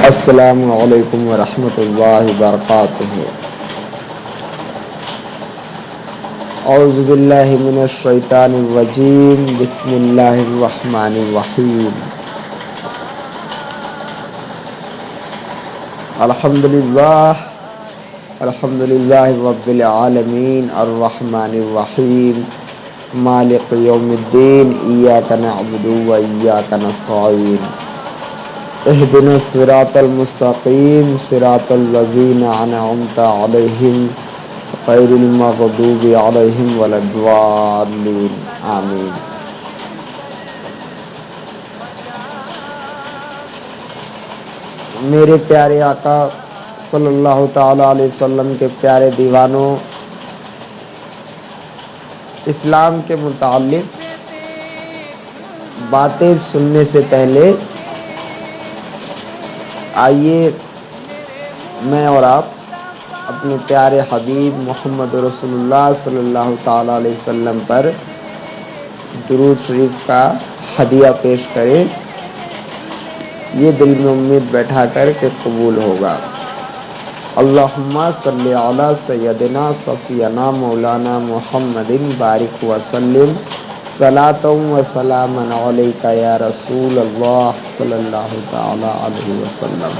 السلام علیکم ورحمۃ اللہ وبرکاتہ۔ اعوذ باللہ من الشیطان الرجیم، بسم اللہ الرحمن الرحیم۔ الحمد للہ رب العالمین، الرحمن الرحیم، مالک یوم الدین، ایاک نعبد و ایاک نستعین، اہدنا الصراط المستقیم، صراط الذین انعمت علیہم غیر المغضوب علیہم ولا الضالین، آمین۔ میرے پیارے آقا صلی اللہ تعالی علیہ وسلم کے پیارے دیوانوں، اسلام کے متعلق باتیں سننے سے پہلے آئیے میں اور آپ اپنے پیارے حبیب محمد رسول اللہ صلی اللہ تعالی علیہ وسلم پر درود شریف کا ہدیہ پیش کریں، یہ دل میں امید بیٹھا کر کہ قبول ہوگا۔ اللہم صلی علی سیدنا صفینا مولانا محمد بارک وسلم، صلاۃ و سلام علیک یا رسول اللہ صلی اللہ تعالی علیہ وسلم۔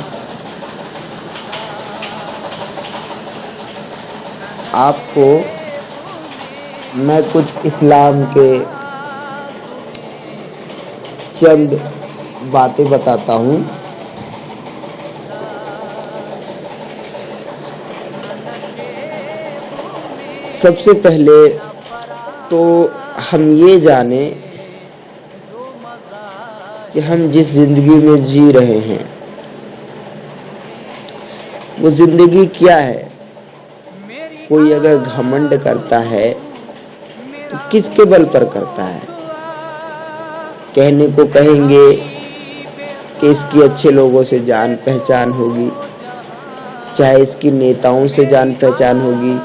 آپ کو میں کچھ اسلام کے چند باتیں بتاتا ہوں۔ سب سے پہلے تو ہم یہ جانیں کہ ہم جس زندگی میں جی رہے ہیں وہ زندگی کیا ہے۔ کوئی اگر گھمنڈ کرتا ہے تو کس کے بل پر کرتا ہے؟ کہنے کو کہیں گے کہ اس کی اچھے لوگوں سے جان پہچان ہوگی، چاہے اس کی نیتاؤں سے جان پہچان ہوگی،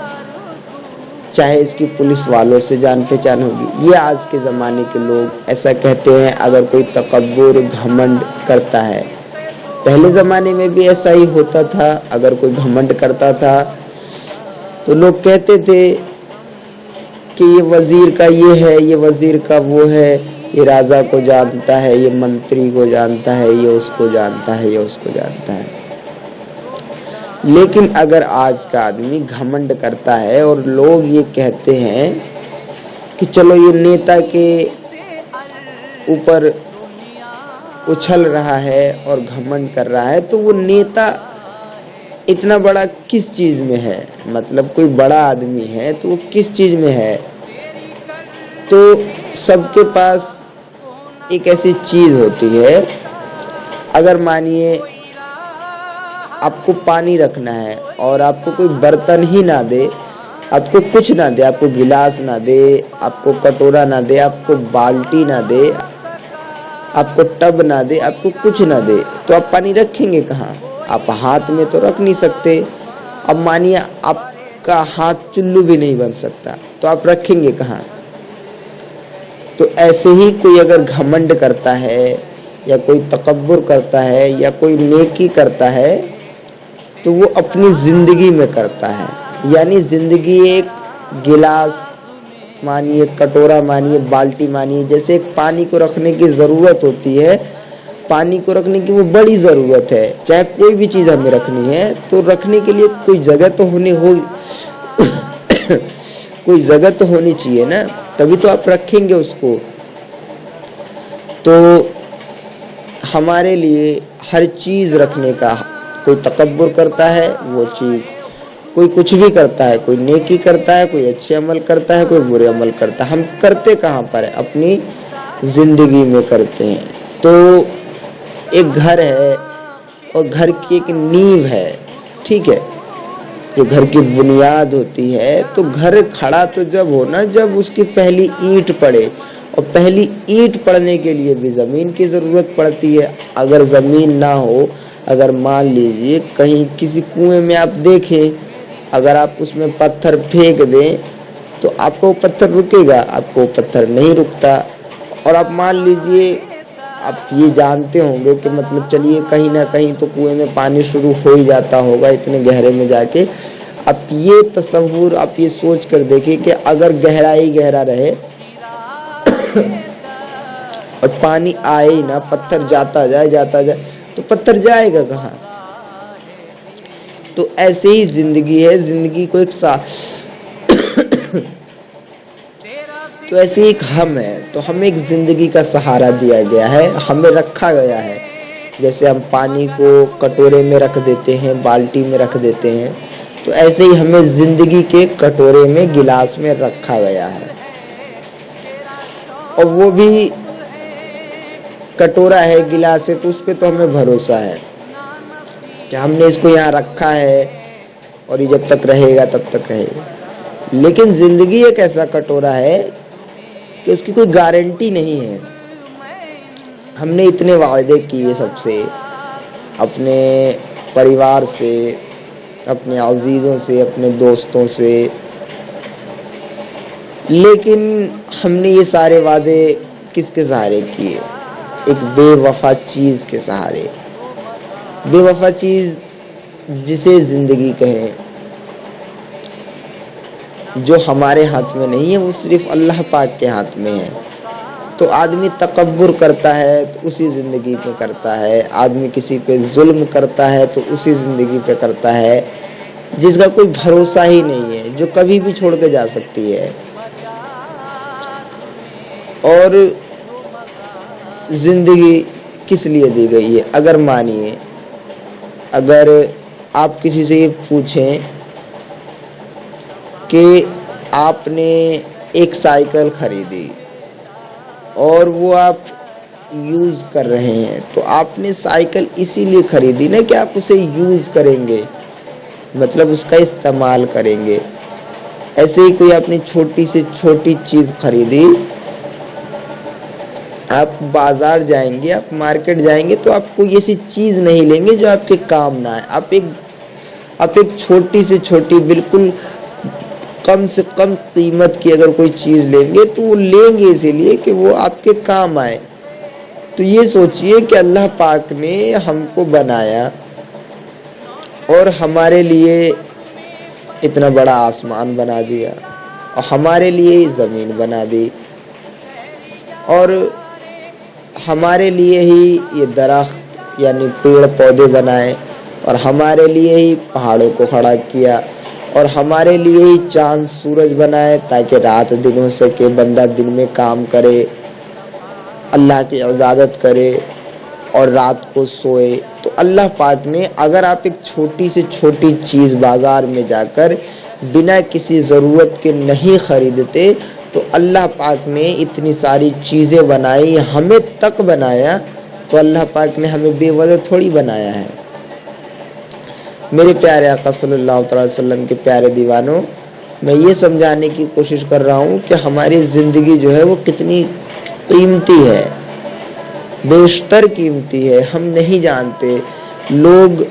چاہے اس کی پولیس والوں سے جان پہچان ہوگی۔ یہ آج کے زمانے کے لوگ ایسا کہتے ہیں اگر کوئی تکبر گھمنڈ کرتا ہے۔ پہلے زمانے میں بھی ایسا ہی ہوتا تھا، اگر کوئی گھمنڈ کرتا تھا تو لوگ کہتے تھے کہ یہ وزیر کا یہ ہے، یہ وزیر کا وہ ہے، یہ راجا کو جانتا ہے، یہ منتری کو جانتا ہے، یہ اس کو جانتا ہے، یہ اس کو جانتا ہے۔ لیکن اگر آج کا آدمی گھمنڈ کرتا ہے اور لوگ یہ کہتے ہیں کہ چلو یہ نیتا کے اوپر اچھل رہا ہے اور گھمنڈ کر رہا ہے، تو وہ نیتا اتنا بڑا کس چیز میں ہے؟ مطلب کوئی بڑا آدمی ہے تو وہ کس چیز میں ہے؟ تو سب کے پاس ایک ایسی چیز ہوتی ہے، اگر مانیے آپ کو پانی رکھنا ہے اور آپ کو کوئی برتن ہی نہ دے، آپ کو کچھ نہ دے، آپ کو گلاس نہ دے، آپ کو کٹورا نہ دے، آپ کو بالٹی نہ دے، آپ کو ٹب نہ دے، آپ کو کچھ نہ دے، تو آپ پانی رکھیں گے کہاں؟ آپ ہاتھ میں تو رکھ نہیں سکتے۔ اب مانیے آپ کا ہاتھ چلو بھی نہیں بن سکتا، تو آپ رکھیں گے کہاں؟ تو ایسے ہی کوئی اگر گھمنڈ کرتا ہے یا کوئی تکبر کرتا ہے یا کوئی نیکی کرتا ہے تو وہ اپنی زندگی میں کرتا ہے۔ یعنی زندگی ایک گلاس مانیے، کٹورا مانیے، بالٹی مانیے، جیسے ایک پانی کو رکھنے کی ضرورت ہوتی ہے، پانی کو رکھنے کی وہ بڑی ضرورت ہے۔ چاہے کوئی بھی چیز ہمیں رکھنی ہے تو رکھنے کے لیے کوئی جگہ تو کوئی جگہ تو ہونی چاہیے نا، تبھی تو آپ رکھیں گے اس کو۔ تو ہمارے لیے ہر چیز رکھنے کا، کوئی تکبر کرتا ہے وہ چیز، کوئی کچھ بھی کرتا ہے، کوئی نیکی کرتا ہے، کوئی اچھے عمل کرتا ہے، کوئی برے عمل کرتا ہے، ہم کرتے کہاں پر ہے؟ اپنی زندگی میں کرتے ہیں۔ تو ایک گھر ہے اور گھر کی ایک نیو ہے، ٹھیک ہے، جو گھر کی بنیاد ہوتی ہے، تو گھر کھڑا تو جب ہونا جب اس کی پہلی اینٹ پڑے، اور پہلی اینٹ پڑنے کے لیے بھی زمین کی ضرورت پڑتی ہے۔ اگر زمین نہ ہو، اگر مان لیجئے کہیں کسی کنویں میں آپ دیکھیں، اگر آپ اس میں پتھر پھینک دیں تو آپ کو پتھر رکے گا؟ آپ کو پتھر نہیں رکتا۔ اور آپ مان لیجئے آپ یہ جانتے ہوں گے کہ مطلب چلیے کہیں نہ کہیں تو کنویں میں پانی شروع ہو ہی جاتا ہوگا اتنے گہرے میں جا کے. آپ یہ تصور، آپ یہ سوچ کر دیکھیں کہ اگر گہرا ہی گہرا رہے اور پانی آئے ہی نہ، پتھر جاتا جائے تو پتھر جائے گا کہاں؟ تو ایسے ہی زندگی ہے. زندگی کو ایک تو ایسے ایک ہم ہے، تو ہمیں ایک زندگی کا سہارا دیا گیا ہے، ہمیں رکھا گیا ہے. جیسے ہم پانی کو کٹورے میں رکھ دیتے ہیں، بالٹی میں رکھ دیتے ہیں، تو ایسے ہی ہمیں زندگی کے کٹورے میں، گلاس میں رکھا گیا ہے. اور وہ بھی کٹورا ہے، گلاس ہے، تو اس پہ تو ہمیں بھروسہ ہے کہ ہم نے اس کو یہاں رکھا ہے اور یہ جب تک رہے گا تب تک رہے گا. لیکن زندگی ایک ایسا کٹورا ہے کہ اس کی کوئی گارنٹی نہیں ہے. ہم نے اتنے وعدے کیے سب سے، اپنے پریوار سے، اپنے عزیزوں سے، اپنے دوستوں سے، لیکن ہم نے یہ سارے وعدے کس کے سہارے کیے؟ ایک بے وفا چیز کے سہارے. بے وفا چیز جسے زندگی کہیں، جو ہمارے ہاتھ میں نہیں ہے، وہ صرف اللہ پاک کے ہاتھ میں ہے. تو آدمی تکبر کرتا ہے تو اسی زندگی پہ کرتا ہے، آدمی کسی پہ ظلم کرتا ہے تو اسی زندگی پہ کرتا ہے جس کا کوئی بھروسہ ہی نہیں ہے، جو کبھی بھی چھوڑ کے جا سکتی ہے. اور زندگی کس لیے دی گئی ہے؟ اگر مانیے، اگر آپ کسی سے یہ پوچھیں کہ آپ نے ایک سائیکل خریدی اور وہ آپ یوز کر رہے ہیں، تو آپ نے سائیکل اسی لیے خریدی نا کہ آپ اسے یوز کریں گے، مطلب اس کا استعمال کریں گے. ایسے ہی کوئی اپنی چھوٹی سے چھوٹی چیز خریدی، آپ بازار جائیں گے، آپ مارکیٹ جائیں گے تو آپ کوئی ایسی چیز نہیں لیں گے جو آپ کے کام نہ آئے. آپ ایک چھوٹی سے چھوٹی، بالکل کم سے کم قیمت کی اگر کوئی چیز لیں گے تو وہ لیں گے اسی لیے کہ وہ آپ کے کام آئے. تو یہ سوچئے کہ اللہ پاک نے ہم کو بنایا اور ہمارے لیے اتنا بڑا آسمان بنا دیا اور ہمارے لیے زمین بنا دی اور ہمارے لیے ہی یہ درخت یعنی پیڑ پودے بنائے اور ہمارے لیے ہی پہاڑوں کو کھڑا کیا اور ہمارے لیے ہی چاند سورج بنائے تاکہ رات دن ہو سکے، بندہ دن میں کام کرے، اللہ کی عبادت کرے اور رات کو سوئے. تو اللہ پاک نے، اگر آپ ایک چھوٹی سے چھوٹی چیز بازار میں جا کر بنا کسی ضرورت کے نہیں خریدتے تو اللہ پاک نے اتنی ساری چیزیں بنائی، ہمیں تک بنایا، تو اللہ پاک نے ہمیں بے وجہ تھوڑی بنایا ہے. میرے پیارے آقا صلی اللہ علیہ وسلم کے پیارے دیوانوں، میں یہ سمجھانے کی کوشش کر رہا ہوں کہ ہماری زندگی جو ہے وہ کتنی قیمتی ہے، بیشتر قیمتی ہے. ہم نہیں جانتے. لوگ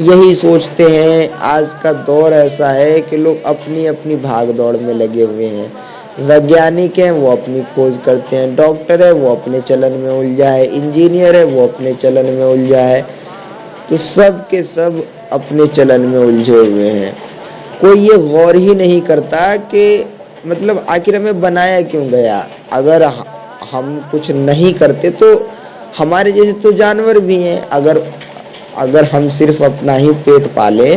یہی سوچتے ہیں، آج کا دور ایسا ہے کہ لوگ اپنی اپنی بھاگ دوڑ میں لگے ہوئے ہیں. ویگیانک ہیں، وہ اپنی کھوج کرتے ہیں، ڈاکٹر ہے وہ اپنے چلن میں الجھا ہے، انجینئر ہے وہ اپنے چلن میں الجھا ہے. تو سب کے سب اپنے چلن میں الجھے ہوئے ہیں. کوئی یہ غور ہی نہیں کرتا کہ مطلب آخر ہمیں بنایا کیوں گیا. اگر ہم کچھ نہیں کرتے تو ہمارے جیسے تو جانور بھی ہیں. اگر ہم صرف اپنا ہی پیٹ پالیں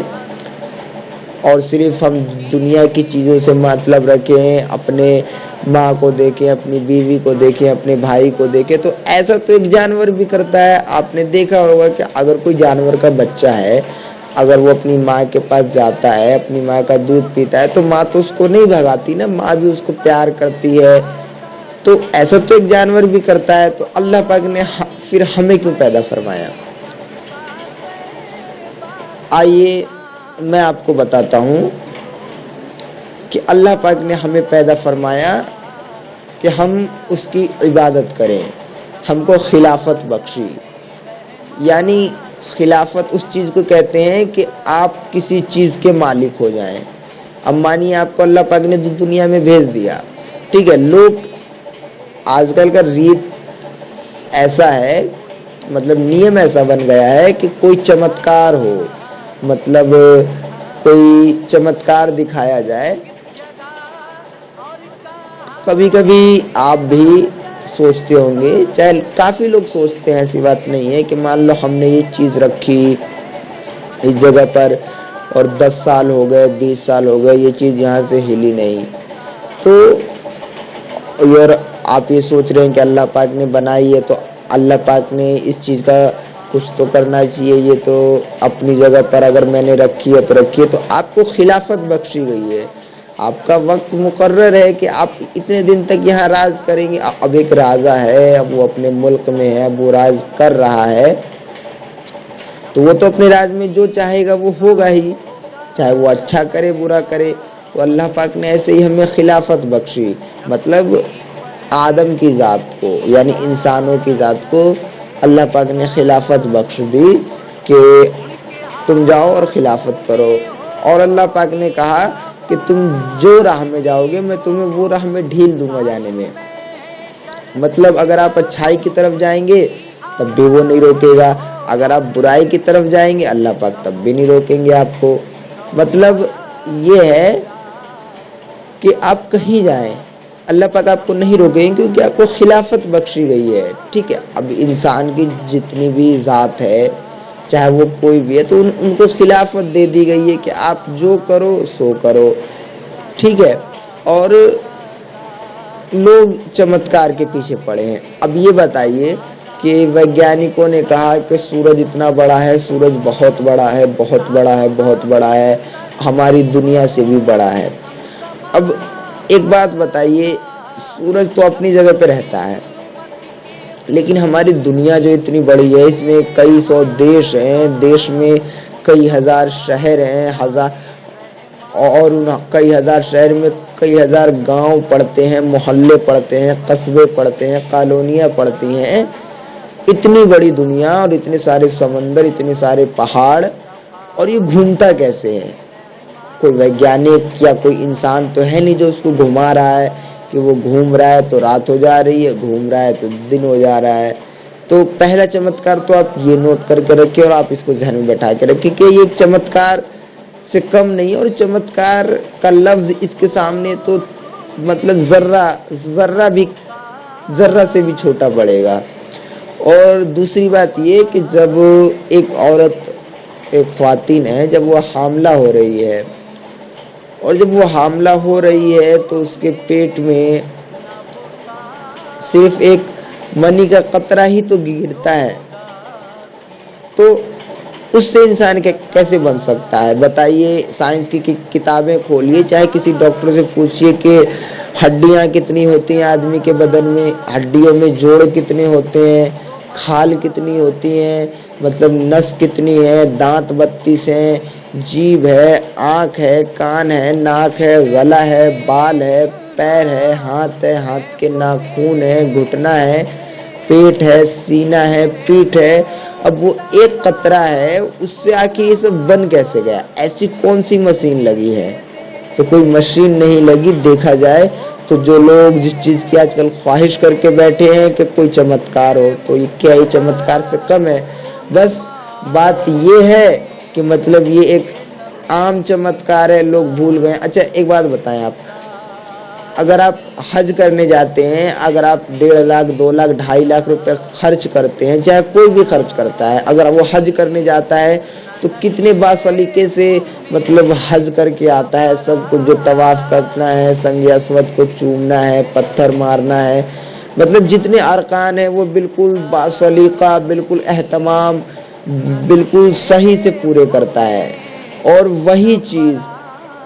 اور صرف ہم دنیا کی چیزوں سے مطلب رکھیں، اپنے ماں کو دیکھیں، اپنی بیوی کو دیکھیں، اپنے بھائی کو دیکھیں، تو ایسا تو ایک جانور بھی کرتا ہے. آپ نے دیکھا ہوگا کہ اگر کوئی جانور کا بچہ ہے، اگر وہ اپنی ماں کے پاس جاتا ہے، اپنی ماں کا دودھ پیتا ہے، تو ماں تو اس کو نہیں بھگاتی نا، ماں بھی اس کو پیار کرتی ہے. تو ایسا تو ایک جانور بھی کرتا ہے. تو اللہ پاک نے پھر ہمیں کیوں پیدا فرمایا؟ آئیے میں آپ کو بتاتا ہوں کہ اللہ پاک نے ہمیں پیدا فرمایا کہ ہم اس کی عبادت کریں، ہم کو خلافت بخشی. یعنی خلافت اس چیز کو کہتے ہیں کہ آپ کسی چیز کے مالک ہو جائیں. اب مانیے آپ کو اللہ پاک نے دنیا میں بھیج دیا، ٹھیک ہے. لوگ آج کل کا ریت ایسا ہے، مطلب نیم ایسا بن گیا ہے کہ کوئی چمتکار ہو، مطلب کوئی چمتکار دکھایا جائے. کبھی کبھی آپ بھی سوچتے ہوں گے، چاہے کافی لوگ سوچتے ہیں، ایسی بات نہیں ہے، کہ مان لو ہم نے یہ چیز رکھی اس جگہ پر اور 10 سال ہو گئے، 20 سال ہو گئے، یہ چیز یہاں سے ہلی نہیں. تو اور آپ یہ سوچ رہے ہیں کہ اللہ پاک نے بنائی ہے تو اللہ پاک نے اس چیز کا کچھ تو کرنا چاہیے، یہ تو اپنی جگہ پر اگر میں نے رکھی ہے تو رکھی ہے. تو آپ کو خلافت بخشی گئی ہے، آپ کا وقت مقرر ہے کہ آپ اتنے دن تک یہاں راز کریں گے. اب ایک راجا ہے، اب وہ اپنے ملک میں ہے، اب وہ راز کر رہا ہے، تو وہ تو اپنے راج میں جو چاہے گا وہ ہوگا ہی، چاہے وہ اچھا کرے برا کرے. تو اللہ پاک نے ایسے ہی ہمیں خلافت بخشی، مطلب آدم کی ذات کو، یعنی انسانوں کی ذات کو اللہ پاک نے خلافت بخش دی کہ تم جاؤ اور خلافت کرو. اور اللہ پاک نے کہا کہ تم جو راہ میں جاؤ گے میں تمہیں وہ راہ میں ڈھیل دوں گا جانے میں. مطلب اگر آپ اچھائی کی طرف جائیں گے تب بھی وہ نہیں روکے گا، اگر آپ برائی کی طرف جائیں گے اللہ پاک تب بھی نہیں روکیں گے آپ کو. مطلب یہ ہے کہ آپ کہیں جائیں اللہ پاک آپ کو نہیں روکیں گے، کیونکہ آپ کو خلافت بخشی گئی ہے. ٹھیک ہے، اب انسان کی جتنی بھی ذات ہے چاہے وہ کوئی بھی ہے تو ان کو خلافت دے دی گئی ہے کہ آپ جو کرو سو کرو. ٹھیک ہے، اور لوگ چمتکار کے پیچھے پڑے ہیں. اب یہ بتائیے کہ ویگیانکوں نے کہا کہ سورج اتنا بڑا ہے، سورج بہت بڑا ہے، بہت بڑا ہے، بہت بڑا ہے، ہماری دنیا سے بھی بڑا ہے. اب ایک بات بتائیے، سورج تو اپنی جگہ پہ رہتا ہے، لیکن ہماری دنیا جو اتنی بڑی ہے اس میں کئی سو دیش ہیں، دیش میں کئی ہزار شہر ہیں، اور کئی ہزار شہر میں کئی ہزار گاؤں پڑتے ہیں، محلے پڑتے ہیں، قصبے پڑتے ہیں، کالونیاں پڑتی ہیں. اتنی بڑی دنیا اور اتنے سارے سمندر، اتنے سارے پہاڑ، اور یہ گھومتا کیسے ہے؟ کوئی ویگیانک یا کوئی انسان تو ہے نہیں جو اس کو گھما رہا ہے کہ وہ گھوم رہا ہے تو رات ہو جا رہی ہے، گھوم رہا ہے تو دن ہو جا رہا ہے. تو پہلا چمتکار تو آپ یہ نوٹ کر کے رکھیں اور آپ اس کو ذہن میں بٹھا کے رکھیں کہ یہ چمتکار سے کم نہیں ہے، اور چمتکار کا لفظ اس کے سامنے تو مطلب ذرہ سے بھی چھوٹا پڑے گا. اور دوسری بات یہ کہ جب ایک عورت، ایک خواتین ہے، جب وہ حاملہ ہو رہی ہے، اور جب وہ حاملہ ہو رہی ہے تو اس کے پیٹ میں صرف ایک منی کا قطرہ ہی تو گرتا ہے، تو اس سے انسان کیسے بن سکتا ہے؟ بتائیے. سائنس کی کتابیں کھولیے، چاہے کسی ڈاکٹر سے پوچھئے کہ ہڈیاں کتنی ہوتی ہیں آدمی کے بدن میں، ہڈیوں میں جوڑ کتنے ہوتے ہیں، کھال کتنی ہوتی ہیں، مطلب نس کتنی ہے، دانت 32 ہیں، جیبھ ہے، آنکھ ہے، کان ہے، ناک ہے، گلا ہے، بال ہے، پیر ہے، ہاتھ ہے، ہاتھ کے ناخون ہے، گھٹنا ہے، پیٹ ہے، سینہ ہے، پیٹھ ہے. اب وہ ایک قطرہ ہے، اس سے آخر یہ سب بن کیسے گیا؟ ایسی کون سی مشین لگی ہے؟ تو کوئی مشین نہیں لگی. دیکھا جائے تو جو لوگ جس چیز کی آج کل خواہش کر کے بیٹھے ہیں کہ کوئی چمتکار ہو، تو یہ کیا ہی چمتکار سے کم ہے. بس بات یہ ہے کہ مطلب یہ ایک عام چمتکار ہے، لوگ بھول گئے. اچھا ایک بات بتائیں، آپ اگر آپ حج کرنے جاتے ہیں، اگر آپ 1.5 لاکھ 2 لاکھ 2.5 لاکھ روپے خرچ کرتے ہیں، چاہے کوئی بھی خرچ کرتا ہے، اگر وہ حج کرنے جاتا ہے تو کتنے باسلیقے سے مطلب حج کر کے آتا ہے. سب کچھ جو طواف کرنا ہے، سنگ اسود کو چومنا ہے، پتھر مارنا ہے، مطلب جتنے ارکان ہیں وہ بالکل باسلیقہ، بالکل اہتمام، بالکل صحیح سے پورے کرتا ہے. اور وہی چیز،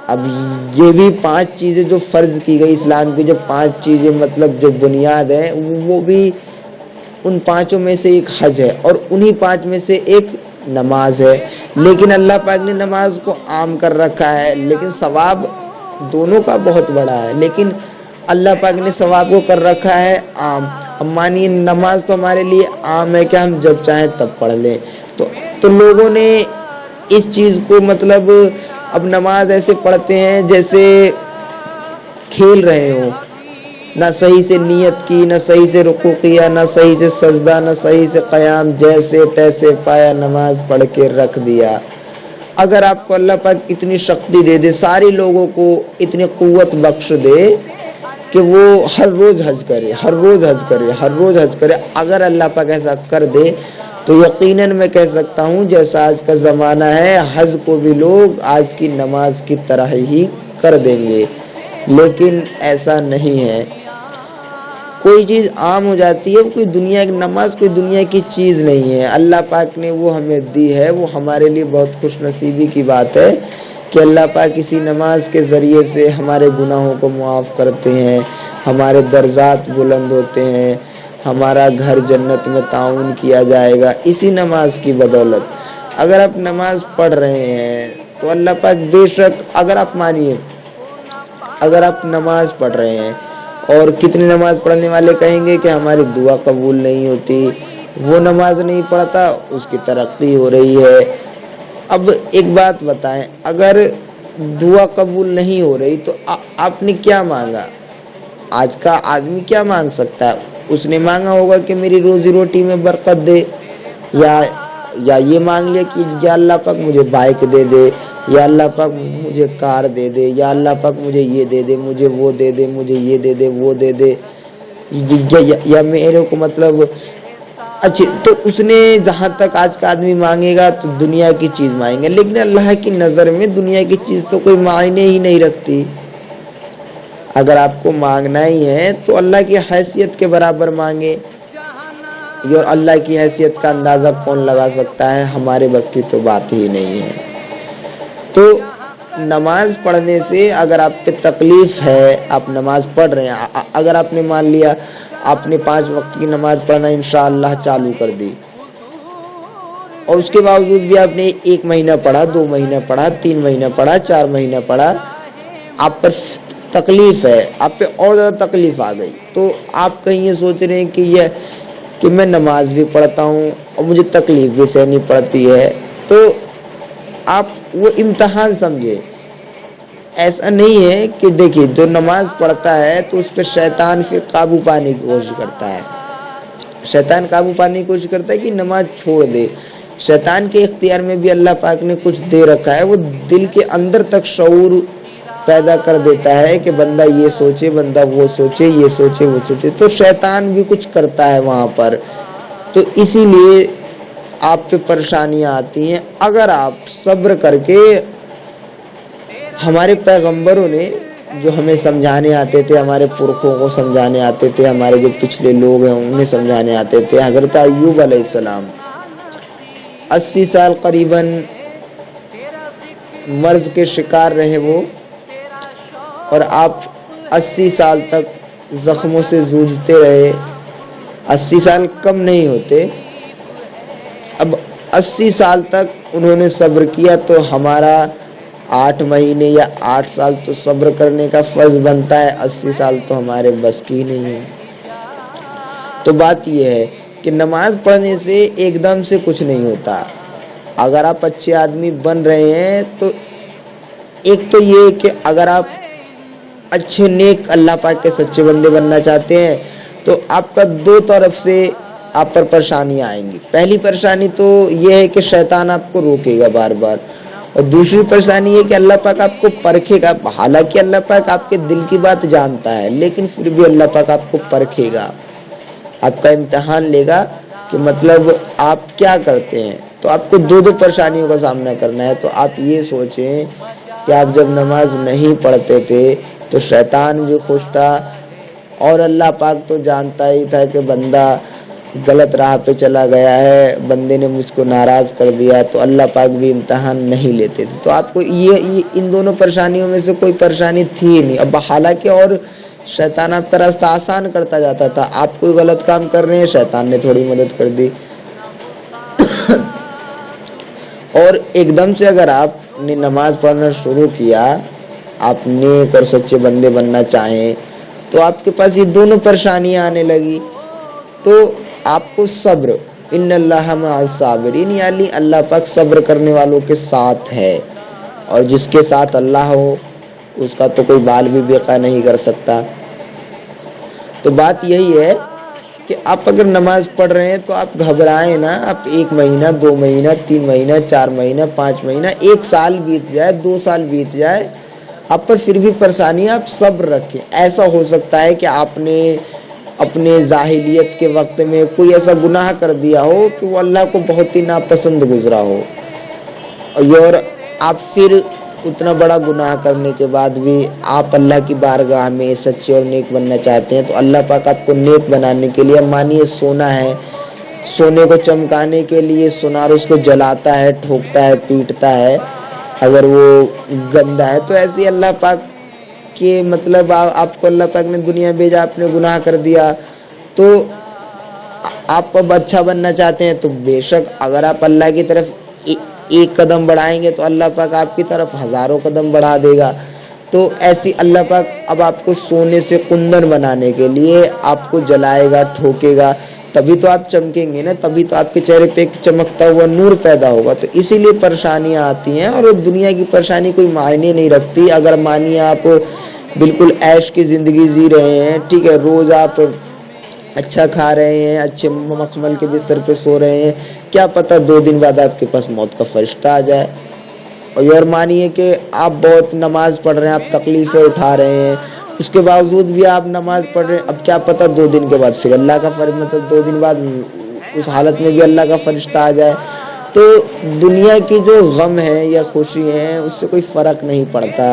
اب یہ بھی 5 چیزیں جو فرض کی گئی اسلام کی، جو 5 چیزیں مطلب جو بنیاد ہیں، وہ بھی ان 5 میں سے ایک حج ہے، اور انہی 5 میں سے ایک نماز ہے. لیکن اللہ پاک نے نماز کو عام کر رکھا ہے، لیکن ثواب دونوں کا بہت بڑا ہے. لیکن اللہ پاک نے ثواب کو کر رکھا ہے عام. اب مانیے نماز تو ہمارے لیے عام ہے کہ ہم جب چاہیں تب پڑھ لیں، تو لوگوں نے اس چیز کو مطلب اب نماز ایسے پڑھتے ہیں جیسے کھیل رہے ہوں. نہ صحیح سے نیت کی، نہ صحیح سے رکوع کیا، نہ صحیح سے سجدہ، نہ صحیح سے قیام، جیسے تیسے پایا نماز پڑھ کے رکھ دیا۔ اگر آپ کو اللہ پاک اتنی شکتی دے دے، سارے لوگوں کو اتنی قوت بخش دے کہ وہ ہر روز حج کرے، ہر روز حج کرے، ہر روز حج کرے، اگر اللہ پاک ایسا کر دے تو یقیناً میں کہہ سکتا ہوں جیسا آج کا زمانہ ہے، حج کو بھی لوگ آج کی نماز کی طرح ہی کر دیں گے، لیکن ایسا نہیں ہے۔ کوئی چیز عام ہو جاتی ہے، کوئی دنیا کی نماز کوئی دنیا کی چیز نہیں ہے، اللہ پاک نے وہ ہمیں دی ہے، وہ ہمارے لیے بہت خوش نصیبی کی بات ہے کہ اللہ پاک اسی نماز کے ذریعے سے ہمارے گناہوں کو معاف کرتے ہیں، ہمارے درجات بلند ہوتے ہیں، ہمارا گھر جنت میں تعاون کیا جائے گا اسی نماز کی بدولت۔ اگر آپ نماز پڑھ رہے ہیں تو اللہ پاک بے شک، اگر آپ مانیے، اگر آپ نماز پڑھ رہے ہیں اور کتنی نماز پڑھنے والے کہیں گے کہ ہماری دعا قبول نہیں ہوتی، وہ نماز نہیں پڑھتا اس کی ترقی ہو رہی ہے۔ اب ایک بات بتائیں، اگر دعا قبول نہیں ہو رہی تو آپ نے کیا مانگا؟ آج کا آدمی کیا مانگ سکتا ہے؟ اس نے مانگا ہوگا کہ میری روزی روٹی میں برکت دے، یا یہ مانگ لیا کہ یا اللہ پاک مجھے بائک دے دے، یا اللہ پاک مجھے کار دے دے، یا اللہ پاک مجھے یہ دے دے، مجھے وہ دے دے، مجھے یہ دے دے، وہ دے دے، یا میرے کو مطلب اچھا۔ تو اس نے جہاں تک آج کا آدمی مانگے گا تو دنیا کی چیز مانگے گا، لیکن اللہ کی نظر میں دنیا کی چیز تو کوئی معنی ہی نہیں رکھتی۔ اگر آپ کو مانگنا ہی ہے تو اللہ کی حیثیت کے برابر مانگے، اور اللہ کی حیثیت کا اندازہ کون لگا سکتا ہے؟ ہمارے بس کی تو بات ہی نہیں ہے۔ تو نماز پڑھنے سے اگر آپ پہ تکلیف ہے، آپ نماز پڑھ رہے ہیں، اگر آپ نے مان لیا آپ نے 5 وقت کی نماز پڑھنا انشاءاللہ چالو کر دی، اور اس کے باوجود بھی آپ نے 1 مہینہ پڑھا، 2 مہینہ پڑھا، 3 مہینہ پڑھا، 4 مہینہ پڑھا، آپ پر تکلیف ہے، آپ پہ اور زیادہ تکلیف آ گئی، تو آپ کہیں یہ سوچ رہے ہیں کہ میں نماز بھی پڑھتا ہوں اور مجھے تکلیف بھی سہنی پڑتی ہے، تو آپ وہ امتحان سمجھے۔ ایسا نہیں ہے کہ دیکھیے جو نماز پڑھتا ہے تو اس پہ شیطان پھر قابو پانے کی کوشش کرتا ہے، شیطان قابو پانے کی کوشش کرتا ہے کہ نماز چھوڑ دے۔ شیطان کے اختیار میں بھی اللہ پاک نے کچھ دے رکھا ہے، وہ دل کے اندر تک شعور پیدا کر دیتا ہے کہ بندہ یہ سوچے، بندہ وہ سوچے، یہ سوچے وہ سوچے، تو شیطان بھی کچھ کرتا ہے وہاں پر، تو اسی لیے آپ پہ پریشانیاں آتی ہیں۔ اگر آپ صبر کر کے، ہمارے پیغمبروں نے جو ہمیں سمجھانے آتے تھے، ہمارے پرکھوں کو سمجھانے آتے تھے، ہمارے جو پچھلے لوگ ہیں انہیں سمجھانے آتے تھے، حضرت ایوب علیہ السلام 80 سال قریباً مرض کے شکار رہے وہ، اور آپ 80 سال تک زخموں سے جوجھتے رہے۔ 80 سال کم نہیں ہوتے، اب 80 سال تک انہوں نے صبر کیا، تو ہمارا 8 مہینے یا 8 سال تو صبر کرنے کا فرض بنتا ہے، 80 سال تو ہمارے بس کی نہیں ہے۔ تو بات یہ ہے کہ نماز پڑھنے سے ایک دم سے کچھ نہیں ہوتا۔ اگر آپ اچھے آدمی بن رہے ہیں تو ایک تو یہ کہ اگر آپ اچھے نیک اللہ پاک کے سچے بندے بننا چاہتے ہیں تو آپ کا 2 طرف سے آپ پر پریشانیاں آئیں گی۔ پہلی پریشانی تو یہ ہے کہ شیطان آپ کو روکے گا بار بار، اور دوسری پریشانی یہ کہ اللہ پاک آپ کو پرکھے گا۔ حالانکہ اللہ پاک آپ کے دل کی بات جانتا ہے، لیکن پھر بھی اللہ پاک آپ کو پرکھے گا، آپ کا امتحان لے گا کہ مطلب آپ کیا کرتے ہیں۔ تو آپ کو 2 پریشانیوں کا سامنا کرنا ہے۔ تو آپ یہ سوچیں کہ آپ جب نماز نہیں پڑھتے تھے تو شیطان بھی خوش تھا، اور اللہ پاک تو جانتا ہی تھا کہ بندہ غلط راہ پہ چلا گیا ہے، بندے نے مجھ کو ناراض کر دیا، تو اللہ پاک بھی امتحان نہیں لیتے تھے۔ تو آپ کو یہ ان دونوں پریشانیوں میں سے کوئی پریشانی تھی ہی نہیں۔ اب حالانکہ اور شیطان آپ کا راستہ آسان کرتا جاتا تھا، آپ کوئی غلط کام کر رہے ہیں، شیطان نے تھوڑی مدد کر دی۔ اور ایک دم سے اگر آپ نے نماز پڑھنا شروع کیا، آپ نیک اور سچے بندے بننا چاہیں، تو آپ کے پاس یہ دونوں پریشانیاں آنے لگی، تو آپ کو صبر، ان اللہ مع الصابرین، یعنی اللہ پاک صبر کرنے والوں کے ساتھ ہے، اور جس کے ساتھ اللہ ہو اس کا تو کوئی بال بھی بیقا نہیں کر سکتا۔ تو بات یہی ہے کہ آپ اگر نماز پڑھ رہے ہیں تو آپ گھبرائیں نا. آپ 1 مہینہ 2 مہینہ 3 مہینہ 4 مہینہ 5 مہینہ 1 سال بیت جائے 2 سال بیت جائے آپ پر پھر بھی پریشانی, آپ صبر رکھیں. ایسا ہو سکتا ہے کہ آپ نے اپنے جاہلیت کے وقت میں کوئی ایسا گناہ کر دیا ہو کہ وہ اللہ کو بہت ہی ناپسند گزرا ہو, اور آپ پھر اتنا بڑا گناہ کرنے کے بعد بھی آپ اللہ کی بارگاہ میں سچے اور نیک بننا چاہتے ہیں, تو اللہ پاک آپ کو نیک بنانے کے لیے, مانیے سونا ہے, سونے کو چمکانے کے لیے سونار اس کو جلاتا ہے, ٹھوکتا ہے, پیٹتا ہے اگر وہ گندا ہے. تو ایسے اللہ پاک کے مطلب آپ کو اللہ پاک نے دنیا بھیجا, آپ نے گناہ کر دیا تو آپ اب اچھا بننا چاہتے ہیں, تو بے شک اگر آپ اللہ کی طرف ایک قدم بڑھائیں گے تو اللہ پاک آپ کی طرف ہزاروں قدم بڑھا دے گا. تو ایسی اللہ پاک اب آپ کو سونے سے کندن بنانے کے لیے آپ کو جلائے گا, ٹھوکے گا, تبھی تو آپ چمکیں گے نا, تبھی تو آپ کے چہرے پہ ایک چمکتا ہوا نور پیدا ہوگا. تو اسی لیے پریشانیاں آتی ہیں, اور دنیا کی پریشانی کوئی معنی نہیں رکھتی. اگر مانیے آپ بالکل عیش کی زندگی جی رہے ہیں, ٹھیک ہے, روز آپ اچھا کھا رہے ہیں, اچھے مخمل کے بستر پہ سو رہے ہیں, کیا پتہ 2 دن بعد آپ کے پاس موت کا فرشتہ آ جائے. اور مانیے کہ آپ بہت نماز پڑھ رہے ہیں, آپ تکلیفیں اٹھا رہے ہیں, اس کے باوجود بھی آپ نماز پڑھ رہے ہیں, اب کیا پتہ 2 دن کے بعد پھر اللہ کا مطلب 2 دن بعد اس حالت میں بھی اللہ کا فرشتہ آ جائے. تو دنیا کی جو غم ہے یا خوشی ہے اس سے کوئی فرق نہیں پڑتا,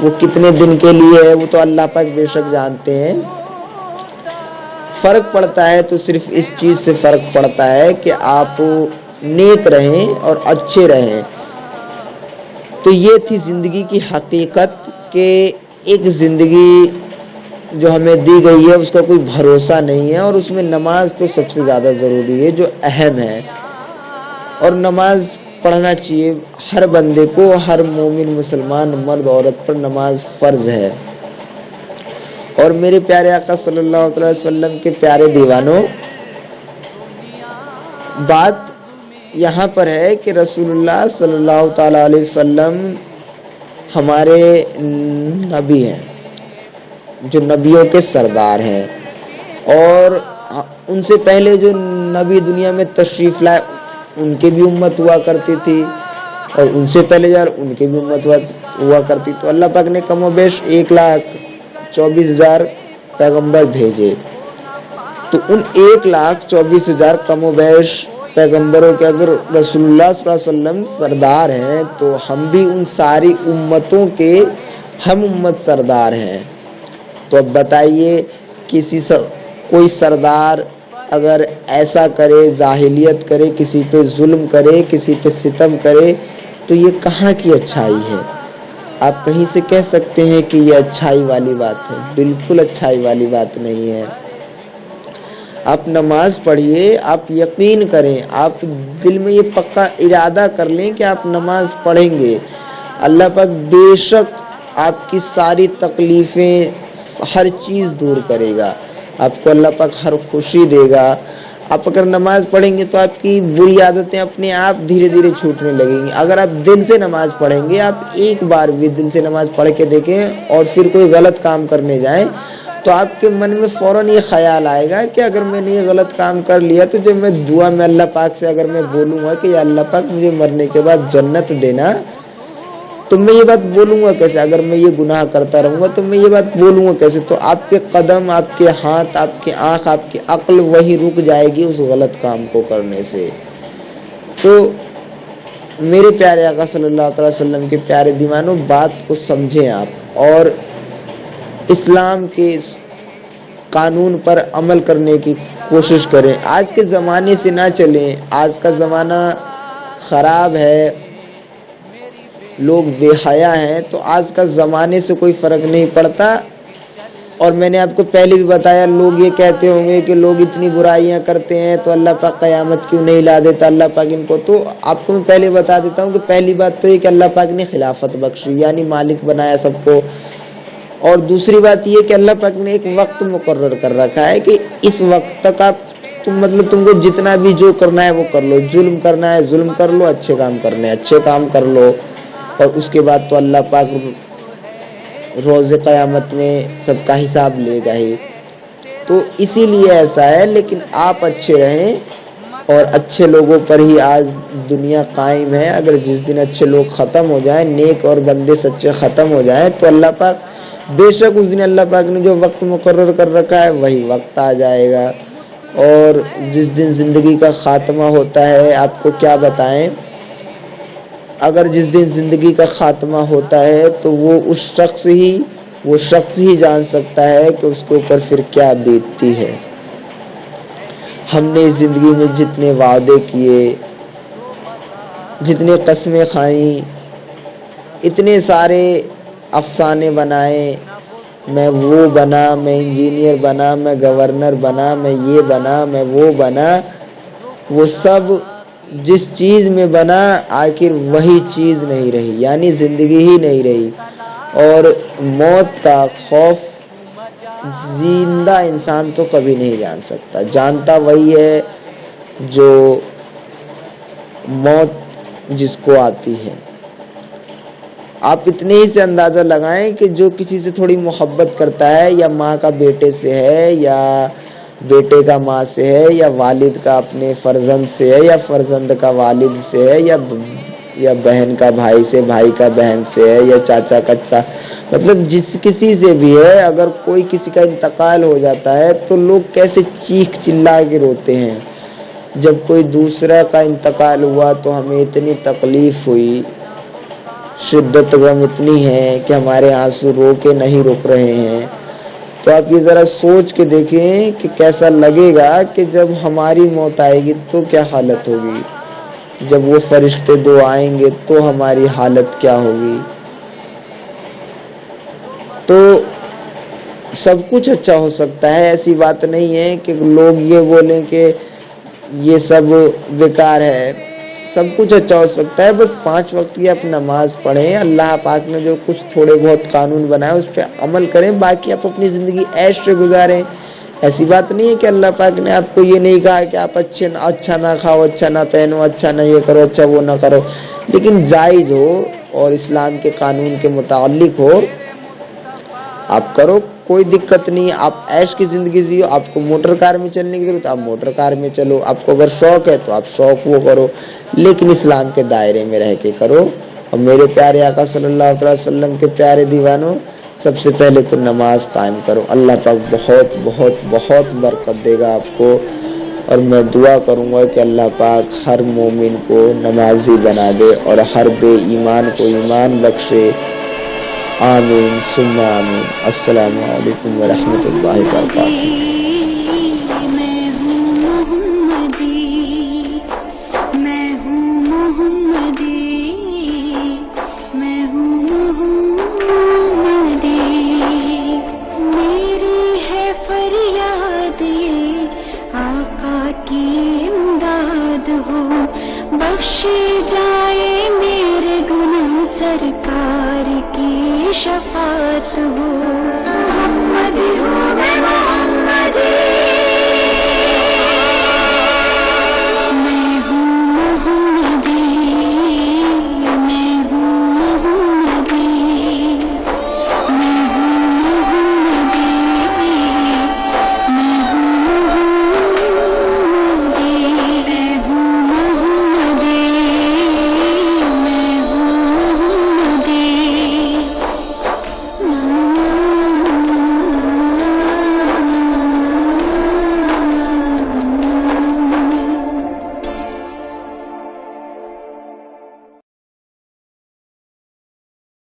وہ کتنے دن کے لیے ہے وہ تو اللہ پاک بے شک جانتے ہیں. فرق پڑتا ہے تو صرف اس چیز سے فرق پڑتا ہے کہ آپ نیک رہیں اور اچھے رہیں. تو یہ تھی زندگی کی حقیقت کہ ایک زندگی جو ہمیں دی گئی ہے اس کا کوئی بھروسہ نہیں ہے, اور اس میں نماز تو سب سے زیادہ ضروری ہے, جو اہم ہے. اور نماز پڑھنا چاہیے ہر بندے کو, ہر مومن مسلمان مرد عورت پر نماز فرض ہے. اور میرے پیارے آقا صلی اللہ علیہ وسلم کے پیارے دیوانوں, بات یہاں پر ہے کہ رسول اللہ صلی اللہ تعالی علیہ وسلم ہمارے نبی ہیں, جو نبیوں کے سردار ہیں, اور ان سے پہلے جو نبی دنیا میں تشریف لائے ان کے بھی امت ہوا کرتی تھی, اور ان سے پہلے یار ان کے بھی امت ہوا کرتی. تو اللہ پاک نے کم و بیش 1,24,000 پیغمبر بھیجے, تو ان 1,24,000 کم و بیش پیغمبروں کے اگر رسول اللہ صلی اللہ علیہ وسلم سردار ہیں تو ہم بھی ان ساری امتوں کے ہم امت سردار ہیں. تو اب بتائیے کوئی سردار اگر ایسا کرے, جاہلیت کرے, کسی پہ ظلم کرے, کسی پہ ستم کرے, تو یہ کہاں کی اچھائی ہے؟ آپ کہیں سے کہہ سکتے ہیں کہ یہ اچھائی والی بات ہے؟ بالکل اچھائی والی بات نہیں ہے. آپ نماز پڑھیے, آپ یقین کریں, آپ دل میں یہ پکا ارادہ کر لیں کہ آپ نماز پڑھیں گے, اللہ پاک بے شک آپ کی ساری تکلیفیں ہر چیز دور کرے گا, آپ کو اللہ پاک ہر خوشی دے گا. آپ اگر نماز پڑھیں گے تو آپ کی بری عادتیں اپنے آپ دھیرے دھیرے چھوٹنے لگیں گی. اگر آپ دل سے نماز پڑھیں گے, آپ ایک بار بھی دل سے نماز پڑھ کے دیکھیں اور پھر کوئی غلط کام کرنے جائیں تو آپ کے من میں فوراً یہ خیال آئے گا کہ اگر میں نے یہ غلط کام کر لیا تو جب میں دعا میں اللہ پاک سے اگر میں بولوں گا کہ یا اللہ پاک مجھے مرنے کے بعد جنت دینا, تو میں یہ بات بولوں گا کیسے؟ اگر میں یہ گناہ کرتا رہوں گا تو میں یہ بات بولوں گا کیسے؟ تو آپ کے قدم, آپ کے ہاتھ, آپ کی آنکھ, آپ کی عقل وہی رک جائے گی اس غلط کام کو کرنے سے. تو میرے پیارے آقا صلی اللہ علیہ وسلم کے پیارے دیوانوں, بات کو سمجھیں آپ اور اسلام کے قانون پر عمل کرنے کی کوشش کریں. آج کے زمانے سے نہ چلیں, آج کا زمانہ خراب ہے, لوگ بے حیا ہیں, تو آج کا زمانے سے کوئی فرق نہیں پڑتا. اور میں نے آپ کو پہلے بھی بتایا, لوگ یہ کہتے ہوں گے کہ لوگ اتنی برائیاں کرتے ہیں تو اللہ پاک قیامت کیوں نہیں لا دیتا اللہ پاک ان کو. تو آپ کو میں پہلے بتا دیتا ہوں کہ پہلی بات تو یہ کہ اللہ پاک نے خلافت بخشی, یعنی مالک بنایا سب کو. اور دوسری بات یہ کہ اللہ پاک نے ایک وقت مقرر کر رکھا ہے کہ اس وقت تک آپ تم کو جتنا بھی جو کرنا ہے وہ کر لو, ظلم کرنا ہے ظلم کر لو, اچھے کام کرنے اچھے کام کر لو. اور اس کے بعد تو اللہ پاک روز قیامت میں سب کا حساب لے گا ہی. تو اسی لیے ایسا ہے. لیکن آپ اچھے رہیں اور اچھے لوگوں پر ہی آج دنیا قائم ہے. اگر جس دن اچھے لوگ ختم ہو جائیں, نیک اور بندے سچے ختم ہو جائیں, تو اللہ پاک بے شک اس دن اللہ پاک نے جو وقت مقرر کر رکھا ہے وہی وقت آ جائے گا. اور جس دن زندگی کا خاتمہ ہوتا ہے, آپ کو کیا بتائیں, اگر جس دن زندگی کا خاتمہ ہوتا ہے تو وہ شخص ہی جان سکتا ہے کہ اس کے اوپر پھر کیا بیتتی ہے. ہم نے زندگی میں جتنے وعدے کیے, جتنے قسمیں کھائیں, اتنے سارے افسانے بنائے, میں وہ بنا, میں انجینئر بنا, میں گورنر بنا, میں یہ بنا, میں وہ بنا, وہ سب جس چیز میں بنا آخر وہی چیز نہیں رہی, یعنی زندگی ہی نہیں رہی. اور موت کا خوف زندہ انسان تو کبھی نہیں جان سکتا, جانتا وہی ہے جو موت جس کو آتی ہے. آپ اتنے ہی سے اندازہ لگائیں کہ جو کسی سے تھوڑی محبت کرتا ہے, یا ماں کا بیٹے سے ہے, یا بیٹے کا ماں سے ہے, یا والد کا اپنے فرزند سے ہے, یا فرزند کا والد سے ہے, یا بہن کا بھائی سے, بھائی کا بہن سے ہے, یا چاچا کا مطلب جس کسی سے بھی ہے, اگر کوئی کسی کا انتقال ہو جاتا ہے تو لوگ کیسے چیخ چلا کے روتے ہیں. جب کوئی دوسرا کا انتقال ہوا تو ہمیں اتنی تکلیف ہوئی, شدت غم اتنی ہے کہ ہمارے آنسو رو کے نہیں رک رہے ہیں. تو آپ یہ ذرا سوچ کے دیکھیں کہ کیسا لگے گا کہ جب ہماری موت آئے گی تو کیا حالت ہوگی, جب وہ فرشتے دو آئیں گے تو ہماری حالت کیا ہوگی. تو سب کچھ اچھا ہو سکتا ہے, ایسی بات نہیں ہے کہ لوگ یہ بولیں کہ یہ سب بیکار ہے. سب کچھ اچھا ہو سکتا ہے, بس 5 وقت کی آپ نماز پڑھیں, اللہ پاک نے جو کچھ تھوڑے بہت قانون بنائے اس پہ عمل کریں, باقی آپ اپنی زندگی عیش سے گزاریں. ایسی بات نہیں ہے کہ اللہ پاک نے آپ کو یہ نہیں کہا کہ آپ اچھا نہ کھاؤ, اچھا نہ پہنو, اچھا نہ یہ کرو, اچھا وہ نہ کرو, لیکن جائز ہو اور اسلام کے قانون کے متعلق ہو آپ کرو, کوئی دقت نہیں. آپ عیش کی زندگی جیو, آپ کو موٹر کار میں چلنے کی ضرورت ہے آپ موٹر کار میں چلو, آپ کو اگر شوق ہے تو آپ شوق وہ کرو, لیکن اسلام کے دائرے میں رہ کے کرو. اور میرے پیارے آقا صلی اللہ علیہ وسلم کے پیارے دیوانوں, سب سے پہلے تو نماز قائم کرو. اللہ پاک بہت بہت بہت برکت دے گا آپ کو, اور میں دعا کروں گا کہ اللہ پاک ہر مومن کو نمازی بنا دے اور ہر بے ایمان کو ایمان بخشے. آمین ثم آمین. السلام علیکم ورحمۃ اللہ وبرکاتہ. بخشے جائے میرے گناہ, سرکار کی شفاعت ہو. محمد ہو